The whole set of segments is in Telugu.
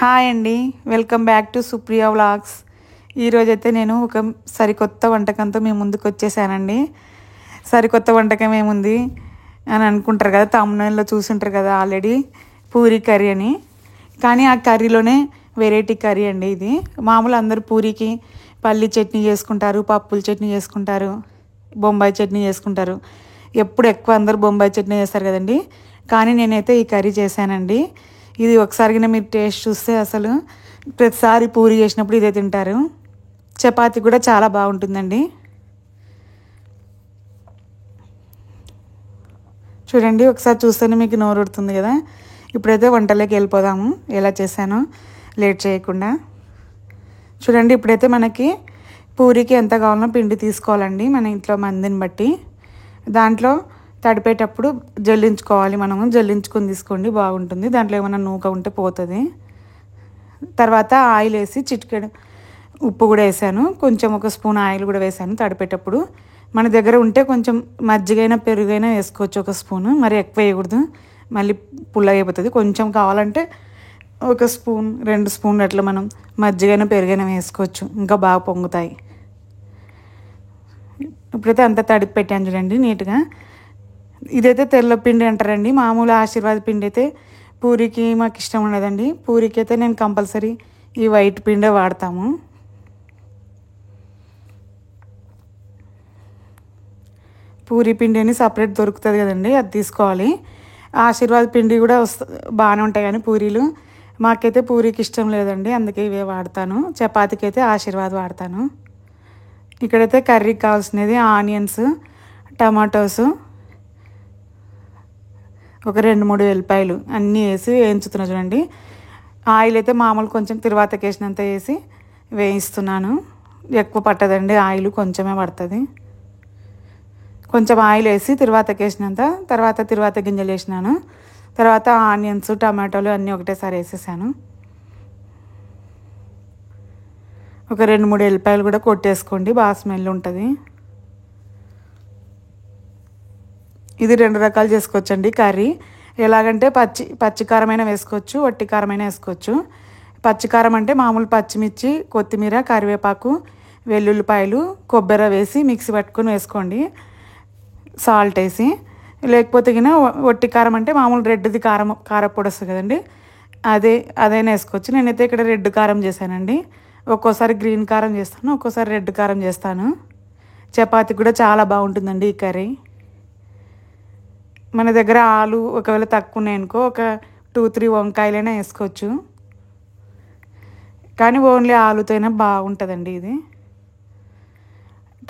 హాయ్ అండి, welcome back to Supriya vlogs. ఈరోజైతే నేను ఒక సరికొత్త వంటకంతో మేము ముందుకు వచ్చేసానండి. సరికొత్త వంటకం ఏముంది అని అనుకుంటారు కదా, తమ్ముళ్ళలో చూసుంటారు కదా ఆల్రెడీ, పూరీ కర్రీ అని. కానీ ఆ కర్రీలోనే వెరైటీ కర్రీ అండి ఇది. మామూలు అందరూ పూరీకి పల్లి చట్నీ చేసుకుంటారు, పప్పుల చట్నీ చేసుకుంటారు, బొంబాయి చట్నీ చేసుకుంటారు. ఎప్పుడు ఎక్కువ అందరూ బొంబాయి చట్నీ చేస్తారు కదండి. కానీ నేనైతే ఈ కర్రీ చేశానండి. ఇది ఒకసారిగా మీరు టేస్ట్ చూస్తే అసలు ప్రతిసారి పూరి చేసినప్పుడు ఇదే తింటారు. చపాతీ కూడా చాలా బాగుంటుందండి. చూడండి, ఒకసారి చూస్తేనే మీకు నోరుడుతుంది కదా. ఇప్పుడైతే వంటలోకి వెళ్ళిపోదాము, ఎలా చేశానో లేట్ చేయకుండా. చూడండి, ఇప్పుడైతే మనకి పూరికి ఎంత కావాలనో పిండి తీసుకోవాలండి, మన ఇంట్లో మందిని బట్టి. దాంట్లో తడిపేటప్పుడు జల్లించుకోవాలి, మనము జల్లించుకొని తీసుకోండి, బాగుంటుంది. దాంట్లో ఏమైనా నూక ఉంటే పోతుంది. తర్వాత ఆయిల్ వేసి చిటికెడు ఉప్పు కూడా వేసాను, కొంచెం ఒక స్పూన్ ఆయిల్ కూడా వేసాను తడిపేటప్పుడు. మన దగ్గర ఉంటే కొంచెం మజ్జిగైనా పెరుగైనా వేసుకోవచ్చు, ఒక స్పూను. మరి ఎక్కువ వేయకూడదు, మళ్ళీ పుల్లగా అయిపోతుంది. కొంచెం కావాలంటే ఒక స్పూన్ 2 స్పూన్లు అట్లా మనం మజ్జిగైనా పెరుగైనా వేసుకోవచ్చు, ఇంకా బాగా పొంగుతాయి. ఇప్పుడైతే అంతా తడిపి పెట్టాను చూడండి నీట్గా. ఇదైతే తెల్ల పిండి అంటారండి. మామూలు ఆశీర్వాద్ పిండి అయితే పూరికి మాకు ఇష్టం ఉండదండి. పూరికి అయితే నేను కంపల్సరీ ఈ వైట్ పిండే వాడతాము. పూరి పిండి అని సపరేట్ దొరుకుతుంది కదండి, అది తీసుకోవాలి. ఆశీర్వాద్ పిండి కూడా బాగానే ఉంటాయి, కానీ పూరీలు మాకైతే పూరికి ఇష్టం లేదండి, అందుకే ఇవే వాడతాను. చపాతీకి అయితే ఆశీర్వాద్ వాడతాను. ఇక్కడైతే కర్రీకి కావాల్సినది ఆనియన్స్, టమాటోస్, ఒక 2-3 వెల్లిపాయలు అన్నీ వేసి వేయించుతున్నా చూడండి. ఆయిల్ అయితే మామూలు కొంచెం తిరువాతకి వేసినంత వేసి వేయిస్తున్నాను. ఎక్కువ పట్టదండి ఆయిల్, కొంచెమే పడుతుంది. కొంచెం ఆయిల్ వేసి తిరువాతకి వేసినంత, తర్వాత తిరువాత గింజలు వేసినాను. తర్వాత ఆనియన్స్, టమాటోలు అన్నీ ఒకటేసారి వేసేసాను. ఒక 2-3 వెల్లిపాయలు కూడా కొట్టేసుకోండి, బాగా స్మెల్ ఉంటుంది. ఇది 2 రకాలు చేసుకోవచ్చండి కర్రీ. ఎలాగంటే పచ్చికారమైనా వేసుకోవచ్చు, వట్టి కారమైనా వేసుకోవచ్చు. పచ్చికారం అంటే మామూలు పచ్చిమిర్చి, కొత్తిమీర, కరివేపాకు, వెల్లుల్లిపాయలు, కొబ్బరి వేసి మిక్సీ పట్టుకొని వేసుకోండి, సాల్ట్ వేసి. లేకపోతే గిన వట్టి కారం అంటే మామూలు రెడ్ది కారపొడి వస్తుంది కదండి, అదైనా వేసుకోవచ్చు. నేనైతే ఇక్కడ రెడ్ కారం చేశానండి. ఒక్కోసారి గ్రీన్ కారం చేస్తాను, ఒక్కోసారి రెడ్ కారం చేస్తాను. చపాతీ కూడా చాలా బాగుంటుందండి ఈ కర్రీ. మన దగ్గర ఆలు ఒకవేళ తక్కువ ఉన్నాయనుకో ఒక 2-3 వంకాయలైనా వేసుకోవచ్చు, కానీ ఓన్లీ ఆలుతోనే బాగుంటుందండి ఇది.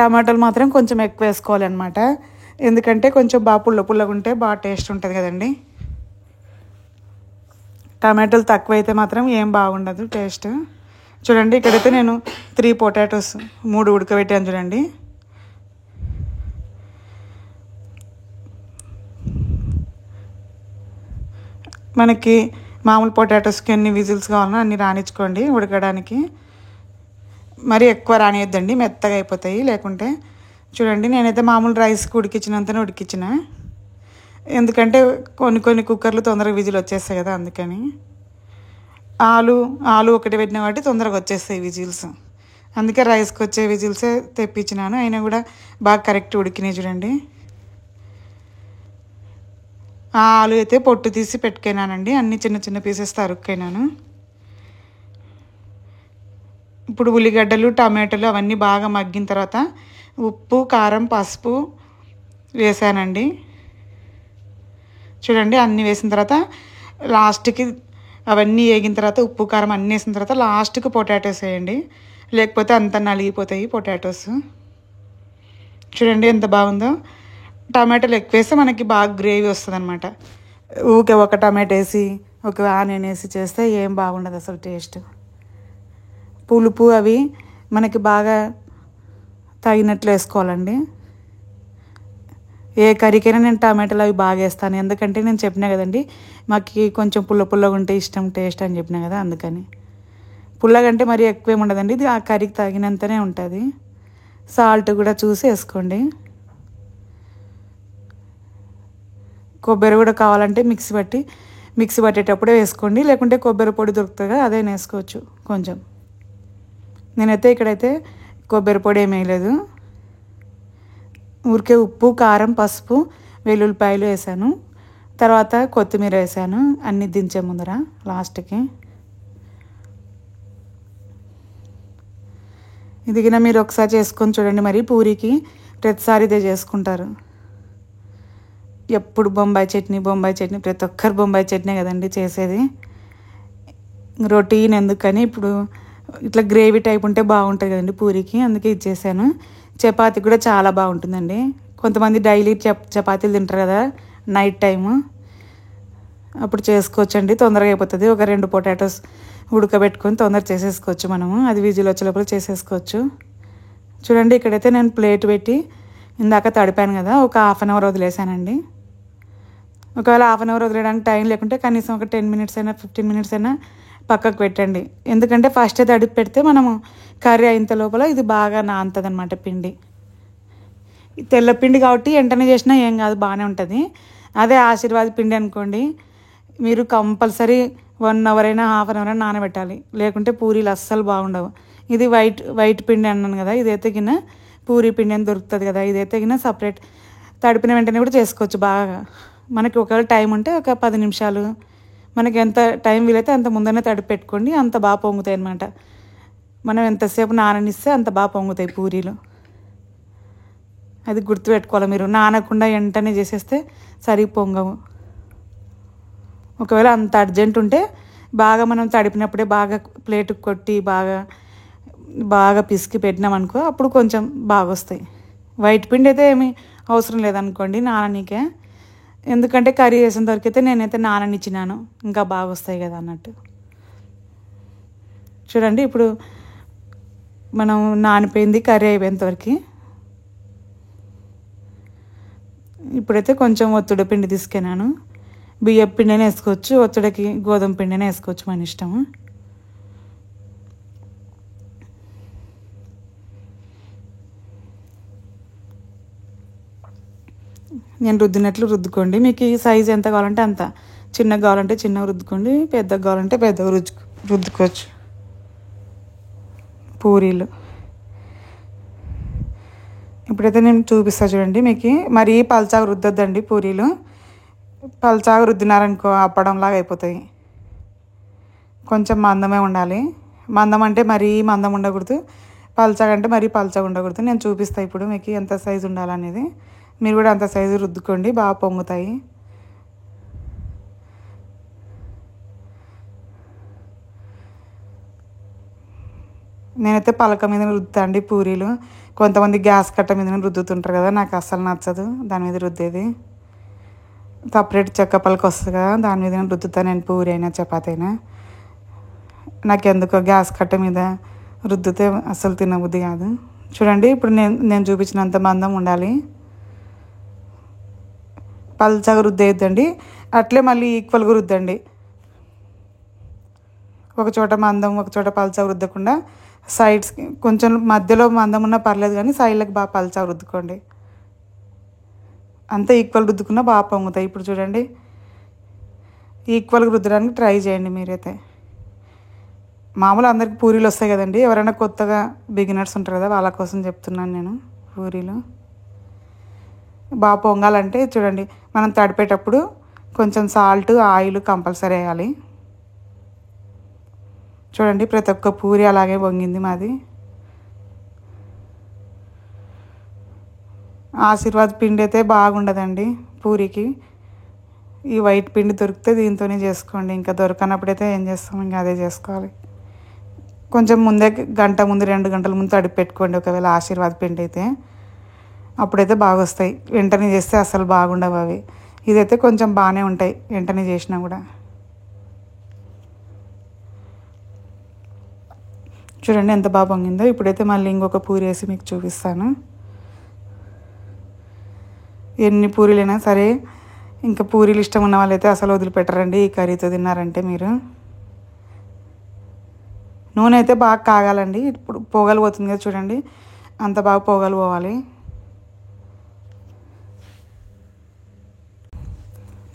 టమాటాలు మాత్రం కొంచెం ఎక్కువ వేసుకోవాలన్నమాట, ఎందుకంటే కొంచెం బాగా పుల్లగా ఉంటే బాగా టేస్ట్ ఉంటుంది కదండి. టమాటాలు తక్కువ అయితే మాత్రం ఏం బాగుండదు టేస్ట్. చూడండి, ఇక్కడైతే నేను 3 పొటాటోస్ 3 ఉడకబెట్టాను చూడండి. మనకి మామూలు పొటాటోస్కి ఎన్ని విజిల్స్ కావాలన్నా అన్ని రానిచ్చుకోండి ఉడకడానికి. మరి ఎక్కువ రానియద్దండి, మెత్తగా అయిపోతాయి లేకుంటే. చూడండి, నేనైతే మామూలు రైస్కి ఉడికించినంతనే ఉడికించిన, ఎందుకంటే కొన్ని కుక్కర్లు తొందరగా విజిల్ వచ్చేస్తాయి కదా, అందుకని. ఆలు ఒకటి పెట్టిన కాబట్టి తొందరగా వచ్చేస్తాయి విజిల్స్, అందుకే రైస్కి వచ్చే విజిల్సే తెప్పించినాను. అయినా కూడా బాగా కరెక్ట్ ఉడికినాయి చూడండి. ఆలు అయితే పొట్టు తీసి పెట్టుకున్నానండి, అన్ని చిన్న చిన్న పీసెస్ తరుక్కున్నాను. ఇప్పుడు ఉల్లిగడ్డలు, టమాటాలు అవన్నీ బాగా మగ్గిన తర్వాత ఉప్పు, కారం, పసుపు వేసానండి. చూడండి, అన్నీ వేసిన తర్వాత లాస్ట్కి అవన్నీ వేగిన తర్వాత ఉప్పు, కారం అన్నీ వేసిన తర్వాత లాస్ట్కి పొటాటోస్ వేయండి, లేకపోతే అంతా నలిగిపోతాయి పొటాటోస్. చూడండి ఎంత బాగుందో. టమాటాలు ఎక్కువ వేస్తే మనకి బాగా గ్రేవీ వస్తుంది అనమాట. ఊకే ఒక టమాటో వేసి ఒక ఆనియన్ వేసి చేస్తే ఏం బాగుండదు అసలు టేస్ట్. పులుపు అవి మనకి బాగా తగినట్లు వేసుకోవాలండి. ఏ కర్రీకైనా నేను టమాటాలు అవి బాగా వేస్తాను, ఎందుకంటే నేను చెప్పినా కదండి మాకు కొంచెం పుల్లగా ఉంటే ఇష్టం టేస్ట్ అని చెప్పినా కదా, అందుకని. పుల్లగా అంటే మరీ ఎక్కువేమి ఉండదండి, ఇది ఆ కర్రీకి తగినంతనే ఉంటుంది. సాల్ట్ కూడా చూసి వేసుకోండి. కొబ్బరి కూడా కావాలంటే మిక్సీ పట్టి మిక్సీ పట్టేటప్పుడే వేసుకోండి, లేకుంటే కొబ్బరి పొడి దొరుకుతుంది కదా అదే వేసుకోవచ్చు కొంచెం. నేనైతే ఇక్కడైతే కొబ్బరి పొడి ఏమీ వేయలేదు, ఊరికే ఉప్పు, కారం, పసుపు, వెల్లుల్లిపాయలు వేసాను. తర్వాత కొత్తిమీర వేసాను అన్నీ దించే ముందర లాస్ట్కి. ఇదిగిన మీరు ఒకసారి చేసుకొని చూడండి. మరి పూరికి ప్రతిసారి ఇదే చేసుకుంటారు. ఎప్పుడు బొంబాయి చట్నీ ప్రతి ఒక్కరు బొంబాయి చట్నీ కదండి చేసేది. రొటీన్ ఎందుకని ఇప్పుడు ఇట్లా గ్రేవీ టైప్ ఉంటే బాగుంటుంది కదండి పూరికి, అందుకే ఇచ్చేసాను. చపాతీ కూడా చాలా బాగుంటుందండి. కొంతమంది డైలీ చపాతీలు తింటారు కదా నైట్ టైము, అప్పుడు చేసుకోవచ్చండి, తొందరగా అయిపోతుంది. ఒక 2 పొటాటోస్ ఉడకబెట్టుకొని తొందరగా చేసేసుకోవచ్చు మనము, అది విజిల్ వచ్చే లోపల చేసేసుకోవచ్చు. చూడండి ఇక్కడైతే నేను ప్లేట్ పెట్టి ఇందాక తడిపాను కదా, ఒక 1/2 అవర్ వదిలేసానండి. ఒకవేళ 1/2 అవర్ వదిలేయడానికి టైం లేకుంటే కనీసం ఒక 10 మినిట్స్ అయినా 15 మినిట్స్ అయినా పక్కకు పెట్టండి. ఎందుకంటే ఫస్ట్ తడిపి పెడితే మనము కర్రీ అయినంత లోపల ఇది బాగా నానుతుంది అనమాట పిండి. తెల్లపిండి కాబట్టి వెంటనే చేసినా ఏం కాదు, బాగానే ఉంటుంది. అదే ఆశీర్వాద్ పిండి అనుకోండి, మీరు కంపల్సరీ 1 అవర్ అయినా 1/2 అవర్ అయినా నానబెట్టాలి, లేకుంటే పూరీలు అస్సలు బాగుండవు. ఇది వైట్ పిండి అన్నాను కదా, ఇదైతే గిన పూరీ పిండి అని దొరుకుతుంది కదా, ఇదైతే గిన సపరేట్ తడిపిన వెంటనే కూడా చేసుకోవచ్చు బాగా. మనకి ఒకవేళ టైం ఉంటే ఒక 10 నిమిషాలు, మనకి ఎంత టైం వీలైతే అంత ముందనే తడిపి పెట్టుకోండి, అంత బాగా పొంగుతాయి అన్నమాట. మనం ఎంతసేపు నాననిస్తే అంత బాగా పొంగుతాయి పూరీలు. అది గుర్తుపెట్టుకోవాలి మీరు, నానకుండా వెంటనే చేసేస్తే సరిగ్గా పొంగవు. ఒకవేళ అంత అర్జెంట్ ఉంటే బాగా మనం తడిపినప్పుడే బాగా ప్లేట్కి కొట్టి బాగా పిసికి పెట్టినామనుకో అప్పుడు కొంచెం బాగా వస్తాయి. వైట్ పిండి అయితే ఏమీ అవసరం లేదనుకోండి నాననీకే, ఎందుకంటే కర్రీ చేసిన దొరికితే నేనైతే నాననిచ్చినాను, ఇంకా బాగా వస్తాయి కదా అన్నట్టు. చూడండి ఇప్పుడు మనం నానిపోయింది కర్రీ అయిపోయేంతవరకు. ఇప్పుడైతే కొంచెం ఒత్తుడ పిండి తీసుకున్నాను, బియ్యం పిండినే వేసుకోవచ్చు, ఒత్తుడకి గోధుమ పిండినే వేసుకోవచ్చు, మన ఇష్టము. నేను రుద్దినట్లు రుద్దుకోండి, మీకు ఈ సైజు ఎంత కావాలంటే అంత, చిన్నగా కావాలంటే చిన్నగా రుద్దుకోండి, పెద్దగా కావాలంటే పెద్దగా రుద్దుకోవచ్చు పూరీలు. ఇప్పుడైతే నేను చూపిస్తా చూడండి. మీకు మరీ పల్చాగా రుద్దొద్దండి పూరీలు, పల్చాగా రుద్దినారనుకో అప్పడంలాగా అయిపోతాయి. కొంచెం మందమే ఉండాలి, మందం అంటే మరీ మందం ఉండకూడదు, పల్చగా అంటే మరీ పల్చగా ఉండకూడదు. నేను చూపిస్తాను ఇప్పుడు మీకు ఎంత సైజు ఉండాలనేది, మీరు కూడా అంత సైజు రుద్దుకోండి, బాగా పొంగుతాయి. నేనైతే పలక మీద రుద్దుతా అండి పూరీలు, కొంతమంది గ్యాస్ కట్ట మీద రుద్దుతుంటారు కదా, నాకు అస్సలు నచ్చదు దాని మీద రుద్దేది. సపరేట్ చెక్క పలక వస్తుంది కదా, దాని మీద రుద్దుతా నేను పూరి అయినా చపాతీ అయినా. నాకెందుకో గ్యాస్ కట్ట మీద రుద్దితే అస్సలు తినబుద్ధి కాదు. చూడండి ఇప్పుడు నేను చూపించినంత మందం ఉండాలి, పల్చగా రుద్దేయద్దండి, అట్లే మళ్ళీ ఈక్వల్గా రుద్దండి. ఒక చోట మందం ఒక చోట పల్చగా రుద్దకుండా సైడ్స్కి కొంచెం మధ్యలో మందం ఉన్నా పర్లేదు, కానీ సైడ్లకు బాగా పల్చగా రుద్దుకోండి. అంతా ఈక్వల్ రుద్దుకున్నా బాగా పొంగుతాయి. ఇప్పుడు చూడండి ఈక్వల్గా రుద్దడానికి ట్రై చేయండి మీరైతే. మామూలు అందరికి పూరీలు వస్తాయి కదండి, ఎవరైనా కొత్తగా బిగినర్స్ ఉంటారు కదా వాళ్ళ కోసం చెప్తున్నాను నేను. పూరీలు బాగా పొంగాలంటే చూడండి, మనం తడిపేటప్పుడు కొంచెం సాల్ట్, ఆయిల్ కంపల్సరీ వేయాలి. చూడండి ప్రతి ఒక్క పూరి అలాగే పొంగింది మాది. ఆశీర్వాద్ పిండి అయితే బాగుండదండి పూరికి, ఈ వైట్ పిండి దొరికితే దీంతోనే చేసుకోండి, ఇంకా దొరకనప్పుడైతే ఏం చేస్తాం, ఇంకా అదే చేసుకోవాలి. కొంచెం ముందే గంట ముందు 2 గంటల ముందు తడిపి పెట్టుకోండి ఒకవేళ ఆశీర్వాద్ పిండి అయితే, అప్పుడైతే బాగా వస్తాయి. వెంటనే చేస్తే అసలు బాగుండవు అవి, ఇదైతే కొంచెం బాగానే ఉంటాయి వెంటనే చేసినా కూడా. చూడండి ఎంత బాగా పొంగిందో. ఇప్పుడైతే మళ్ళీ ఇంకొక పూరి వేసి మీకు చూపిస్తాను. ఎన్ని పూరీలైనా సరే ఇంకా పూరీలు ఇష్టం ఉన్న వాళ్ళైతే అసలు వదిలిపెట్టరండి, ఈ కర్రీతో తిన్నారంటే మీరు. నూనె అయితే బాగా కాగాలండి, ఇప్పుడు పొగలు పోతుంది కదా చూడండి, అంత బాగా పొగలు పోవాలి.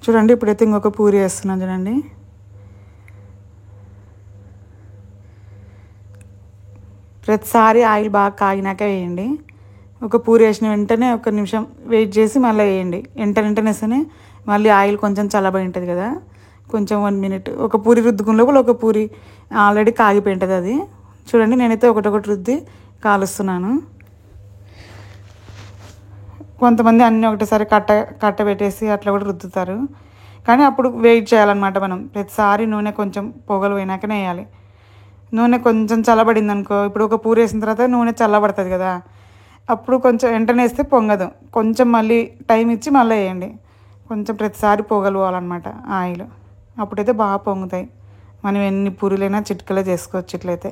చూడండి ఇప్పుడైతే ఇంకొక పూరి వేస్తున్నాను చూడండి. ప్రతిసారి ఆయిల్ బాగా కాగినాక వేయండి. ఒక పూరి వేసిన వెంటనే ఒక నిమిషం వెయిట్ చేసి మళ్ళీ వేయండి. వెంటనే వేస్తేనే మళ్ళీ ఆయిల్ కొంచెం చల్లబడి ఉంటుంది కదా, కొంచెం 1 మినిట్ ఒక పూరి రుద్దుకున్న లోపల ఒక పూరి ఆల్రెడీ కాగిపోయి ఉంటుంది అది. చూడండి నేనైతే ఒకటొకటి రుద్ది కాలుస్తున్నాను. కొంతమంది అన్నీ ఒకటేసారి కట్ట పెట్టేసి అట్లా కూడా రుద్దుతారు, కానీ అప్పుడు వెయిట్ చేయాలన్నమాట. మనం ప్రతిసారి నూనె కొంచెం పొగలు పోయినాకనే వేయాలి. నూనె కొంచెం చల్లబడింది అనుకో, ఇప్పుడు ఒక పూరి వేసిన తర్వాత నూనె చల్లబడుతుంది కదా, అప్పుడు కొంచెం వెంటనే వేస్తే పొంగదు. కొంచెం మళ్ళీ టైం ఇచ్చి మళ్ళీ వేయండి. కొంచెం ప్రతిసారి పొగలు పోవాలన్నమాట ఆయిల్, అప్పుడైతే బాగా పొంగుతాయి. మనం ఎన్ని పూరీలైనా చిటికలో చేసుకోవచ్చు ఇట్లయితే.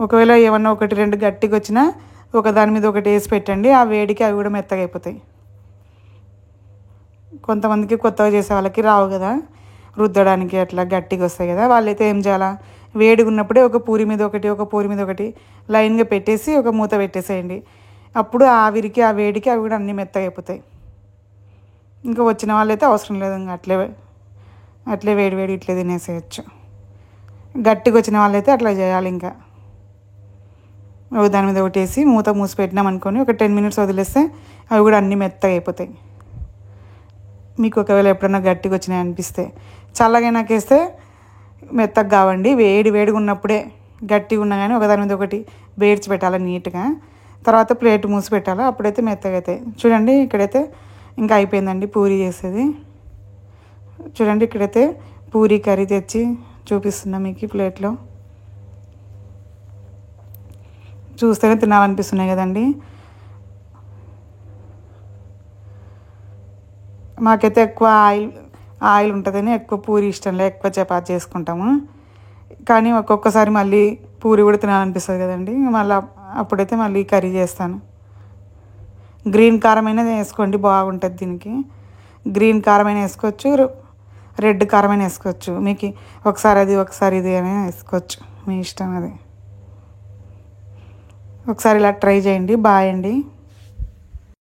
ఒకవేళ ఏమన్నా 1-2 గట్టిగా వచ్చినా ఒక దాని మీద ఒకటి వేసి పెట్టండి, ఆ వేడికి అవి కూడా మెత్తగా అయిపోతాయి. కొంతమందికి కొత్తగా చేసే వాళ్ళకి రావు కదా రుద్దడానికి, అట్లా గట్టిగా వస్తాయి కదా, వాళ్ళైతే ఏం చేయాలా, వేడిగా ఉన్నప్పుడే ఒక పూరి మీద ఒకటి లైన్గా పెట్టేసి ఒక మూత పెట్టేసేయండి. అప్పుడు ఆవిరికి ఆ వేడికి అవి కూడా అన్నీ మెత్తగా అయిపోతాయి. ఇంకా వచ్చిన వాళ్ళైతే అవసరం లేదు, ఇంకా అట్లే వేడి ఇట్లే తినేసేయచ్చు. గట్టిగా వచ్చిన వాళ్ళైతే అట్లా చేయాలి. ఇంకా దాని మీద ఒకటి వేసి మూత మూసి పెట్టినాం అనుకొని ఒక 10 మినిట్స్ వదిలేస్తే అవి కూడా అన్నీ మెత్తగా అయిపోతాయి. మీకు ఒకవేళ ఎప్పుడన్నా గట్టిగా వచ్చినాయి అనిపిస్తే చల్లగా నాకేస్తే మెత్తగా కావండి. వేడిగా ఉన్నప్పుడే గట్టిగా ఉన్నా కానీ ఒకదాని మీద ఒకటి బేర్చి పెట్టాలి నీట్గా, తర్వాత ప్లేట్ మూసి పెట్టాలి, అప్పుడైతే మెత్తగా అవుతాయి. చూడండి ఇక్కడైతే ఇంకా అయిపోయిందండి పూరి చేసేది. చూడండి ఇక్కడైతే పూరి కర్రీ తెచ్చి చూపిస్తున్నా మీకు ప్లేట్లో. చూస్తేనే తినాలనిపిస్తున్నాయి కదండి. మాకైతే ఎక్కువ ఆయిల్ ఉంటుందని ఎక్కువ పూరి ఇష్టం లేదు, ఎక్కువ చపాతి చేసుకుంటాము. కానీ ఒక్కొక్కసారి మళ్ళీ పూరి కూడా తినాలనిపిస్తుంది కదండి, మళ్ళీ అప్పుడైతే మళ్ళీ కర్రీ చేస్తాను. గ్రీన్ కారం అయినా వేసుకోండి, బాగుంటుంది దీనికి. గ్రీన్ కారం అయినా వేసుకోవచ్చు, రెడ్ కారం అయినా వేసుకోవచ్చు. మీకు ఒకసారి అది ఒకసారి ఇది అయినా వేసుకోవచ్చు, మీ ఇష్టం అది. ఒకసారి ఇలా ట్రై చేయండి. బాయ్ అండి.